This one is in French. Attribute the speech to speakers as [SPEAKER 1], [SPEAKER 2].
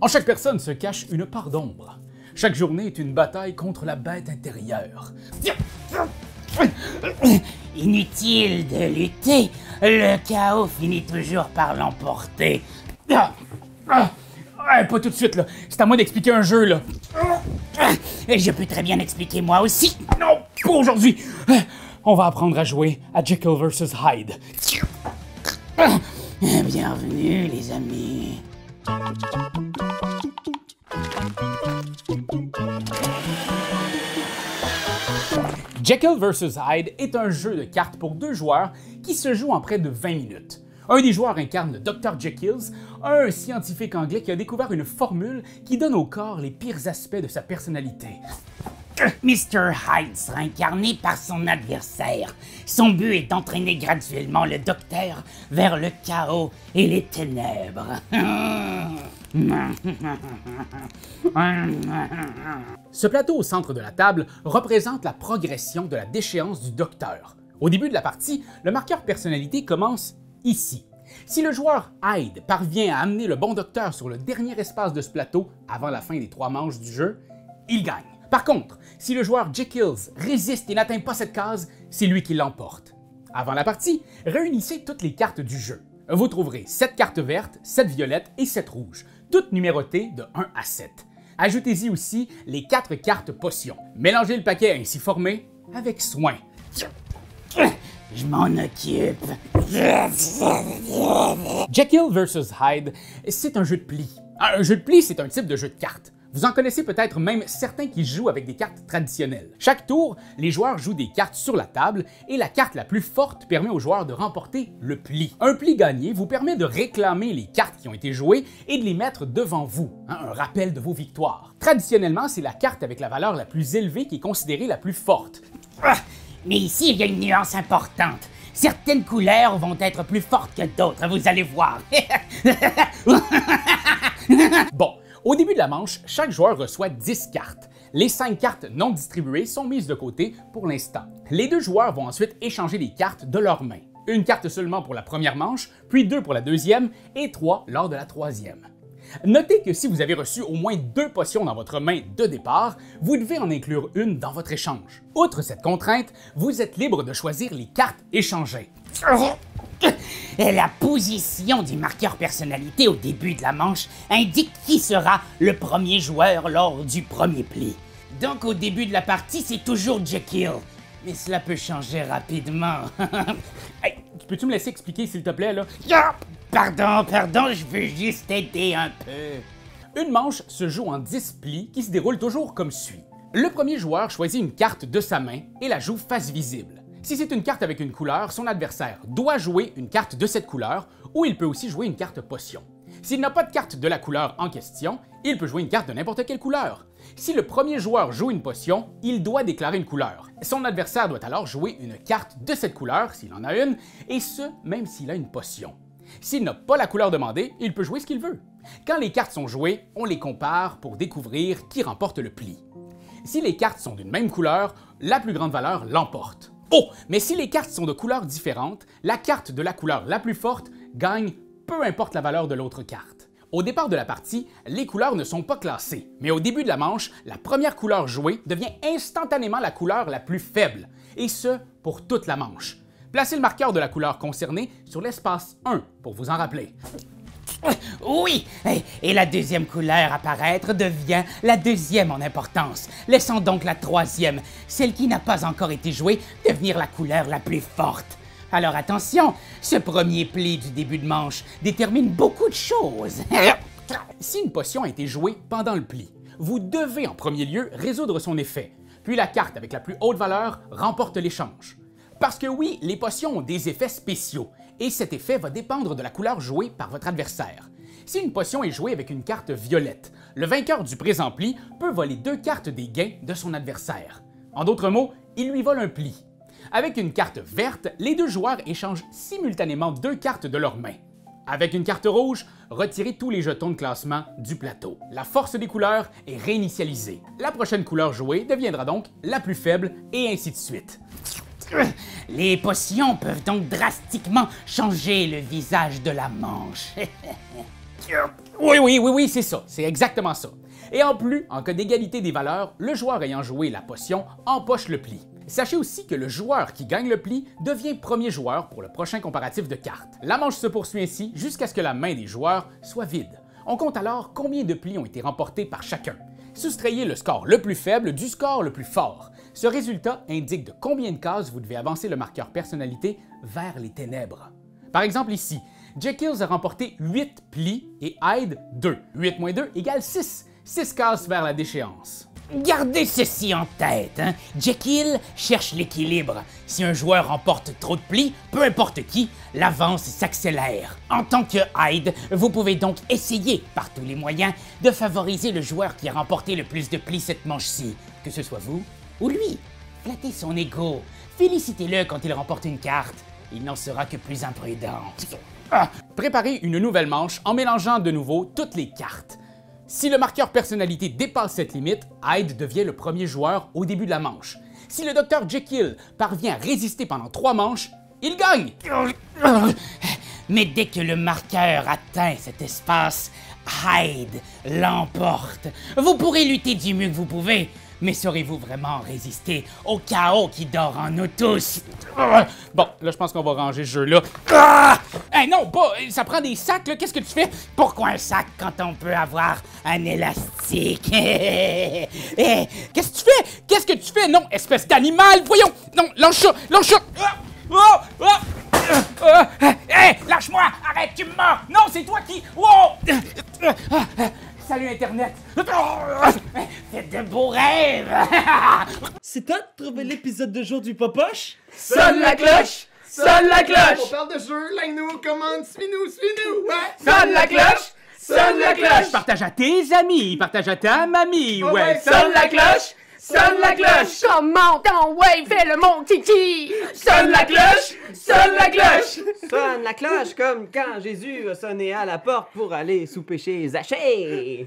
[SPEAKER 1] En chaque personne se cache une part d'ombre. Chaque journée est une bataille contre la bête intérieure.
[SPEAKER 2] Inutile de lutter, le chaos finit toujours par l'emporter.
[SPEAKER 1] Pas tout de suite, là. C'est à moi d'expliquer un jeu, là.
[SPEAKER 2] Je peux très bien expliquer moi aussi.
[SPEAKER 1] Non, pas aujourd'hui. On va apprendre à jouer à Jekyll vs Hyde.
[SPEAKER 2] Bienvenue, les amis.
[SPEAKER 1] Jekyll vs Hyde est un jeu de cartes pour 2 joueurs qui se joue en près de 20 minutes. Un des joueurs incarne le Dr. Jekyll, un scientifique anglais qui a découvert une formule qui donne au corps les pires aspects de sa personnalité.
[SPEAKER 2] Mr. Hyde sera incarné par son adversaire. Son but est d'entraîner graduellement le docteur vers le chaos et les ténèbres.
[SPEAKER 1] Ce plateau au centre de la table représente la progression de la déchéance du docteur. Au début de la partie, le marqueur personnalité commence ici. Si le joueur Hyde parvient à amener le bon docteur sur le dernier espace de ce plateau avant la fin des 3 manches du jeu, il gagne. Par contre, si le joueur Jekyll résiste et n'atteint pas cette case, c'est lui qui l'emporte. Avant la partie, réunissez toutes les cartes du jeu. Vous trouverez 7 cartes vertes, 7 violettes et 7 rouges, toutes numérotées de 1 à 7. Ajoutez-y aussi les 4 cartes potions. Mélangez le paquet ainsi formé avec soin.
[SPEAKER 2] Je m'en occupe.
[SPEAKER 1] Jekyll vs Hyde, c'est un jeu de pli. Un jeu de pli, c'est un type de jeu de cartes. Vous en connaissez peut-être même certains qui jouent avec des cartes traditionnelles. Chaque tour, les joueurs jouent des cartes sur la table et la carte la plus forte permet aux joueurs de remporter le pli. Un pli gagné vous permet de réclamer les cartes qui ont été jouées et de les mettre devant vous, un rappel de vos victoires. Traditionnellement, c'est la carte avec la valeur la plus élevée qui est considérée la plus forte.
[SPEAKER 2] Mais ici, il y a une nuance importante. Certaines couleurs vont être plus fortes que d'autres, vous allez voir.
[SPEAKER 1] Bon, au début de la manche, chaque joueur reçoit 10 cartes. Les 5 cartes non distribuées sont mises de côté pour l'instant. Les 2 joueurs vont ensuite échanger les cartes de leurs mains. Une carte seulement pour la première manche, puis 2 pour la deuxième et 3 lors de la troisième. Notez que si vous avez reçu au moins 2 potions dans votre main de départ, vous devez en inclure une dans votre échange. Outre cette contrainte, vous êtes libre de choisir les cartes échangées.
[SPEAKER 2] La position du marqueur personnalité au début de la manche indique qui sera le premier joueur lors du premier pli. Donc au début de la partie, c'est toujours Jekyll. Mais cela peut changer rapidement.
[SPEAKER 1] Hey, peux-tu me laisser expliquer s'il te plaît là?
[SPEAKER 2] Pardon, je veux juste aider un peu.
[SPEAKER 1] Une manche se joue en 10 plis qui se déroulent toujours comme suit. Le premier joueur choisit une carte de sa main et la joue face visible. Si c'est une carte avec une couleur, son adversaire doit jouer une carte de cette couleur ou il peut aussi jouer une carte potion. S'il n'a pas de carte de la couleur en question, il peut jouer une carte de n'importe quelle couleur. Si le premier joueur joue une potion, il doit déclarer une couleur. Son adversaire doit alors jouer une carte de cette couleur, s'il en a une, et ce, même s'il a une potion. S'il n'a pas la couleur demandée, il peut jouer ce qu'il veut. Quand les cartes sont jouées, on les compare pour découvrir qui remporte le pli. Si les cartes sont d'une même couleur, la plus grande valeur l'emporte. Oh, mais si les cartes sont de couleurs différentes, la carte de la couleur la plus forte gagne peu importe la valeur de l'autre carte. Au départ de la partie, les couleurs ne sont pas classées, mais au début de la manche, la première couleur jouée devient instantanément la couleur la plus faible, et ce, pour toute la manche. Placez le marqueur de la couleur concernée sur l'espace 1 pour vous en rappeler.
[SPEAKER 2] Oui, et la deuxième couleur à apparaître devient la deuxième en importance, laissant donc la troisième, celle qui n'a pas encore été jouée, devenir la couleur la plus forte. Alors attention, ce premier pli du début de manche détermine beaucoup de choses.
[SPEAKER 1] Si une potion a été jouée pendant le pli, vous devez en premier lieu résoudre son effet, puis la carte avec la plus haute valeur remporte l'échange. Parce que oui, les potions ont des effets spéciaux, et cet effet va dépendre de la couleur jouée par votre adversaire. Si une potion est jouée avec une carte violette, le vainqueur du présent pli peut voler 2 cartes des gains de son adversaire. En d'autres mots, il lui vole un pli. Avec une carte verte, les 2 joueurs échangent simultanément 2 cartes de leurs mains. Avec une carte rouge, retirez tous les jetons de classement du plateau. La force des couleurs est réinitialisée. La prochaine couleur jouée deviendra donc la plus faible et ainsi de suite.
[SPEAKER 2] Les potions peuvent donc drastiquement changer le visage de la manche.
[SPEAKER 1] Oui, c'est ça. C'est exactement ça. Et en plus, en cas d'égalité des valeurs, le joueur ayant joué la potion empoche le pli. Sachez aussi que le joueur qui gagne le pli devient premier joueur pour le prochain comparatif de cartes. La manche se poursuit ainsi jusqu'à ce que la main des joueurs soit vide. On compte alors combien de plis ont été remportés par chacun. Soustrayez le score le plus faible du score le plus fort. Ce résultat indique de combien de cases vous devez avancer le marqueur personnalité vers les ténèbres. Par exemple ici, Jekyll a remporté 8 plis et Hyde 2. 8 moins 2 égale 6. 6 cases vers la déchéance.
[SPEAKER 2] Gardez ceci en tête, hein? Jekyll cherche l'équilibre. Si un joueur remporte trop de plis, peu importe qui, l'avance s'accélère. En tant que Hyde, vous pouvez donc essayer, par tous les moyens, de favoriser le joueur qui a remporté le plus de plis cette manche-ci, que ce soit vous ou lui. Flattez son ego. Félicitez-le quand il remporte une carte. Il n'en sera que plus imprudent.
[SPEAKER 1] Préparez une nouvelle manche en mélangeant de nouveau toutes les cartes. Si le marqueur personnalité dépasse cette limite, Hyde devient le premier joueur au début de la manche. Si le Dr Jekyll parvient à résister pendant 3 manches, il gagne!
[SPEAKER 2] Mais dès que le marqueur atteint cet espace, Hyde l'emporte. Vous pourrez lutter du mieux que vous pouvez, mais saurez-vous vraiment résister au chaos qui dort en nous tous?
[SPEAKER 1] Bon, là, je pense qu'on va ranger ce jeu-là. Ah! Hey, non, pas! Ça prend des sacs, là. Qu'est-ce que tu fais?
[SPEAKER 2] Pourquoi un sac quand on peut avoir un élastique?
[SPEAKER 1] Qu'est-ce que tu fais? Qu'est-ce que tu fais? Non, espèce d'animal! Voyons! Non, lâche ça! Lâche ça!
[SPEAKER 2] Hey, lâche-moi! Arrête, tu me mords! Non, c'est toi qui... Wow! Salut Internet! Faites de beaux rêves!
[SPEAKER 3] C'est toi de trouver l'épisode de jour du Popoche?
[SPEAKER 4] Sonne la cloche! Sonne la cloche!
[SPEAKER 5] On parle de jeu, like-nous, commande, suis-nous! Ouais.
[SPEAKER 4] Sonne la cloche! Sonne la cloche!
[SPEAKER 1] Partage à tes amis, partage à ta mamie, ouais!
[SPEAKER 4] Sonne la cloche! Sonne la cloche!
[SPEAKER 6] Comment ton ouais, fais-le mon titi!
[SPEAKER 4] Sonne la cloche! Sonne la cloche!
[SPEAKER 7] Sonne la cloche comme quand Jésus a sonné à la porte pour aller souper chez Zachée.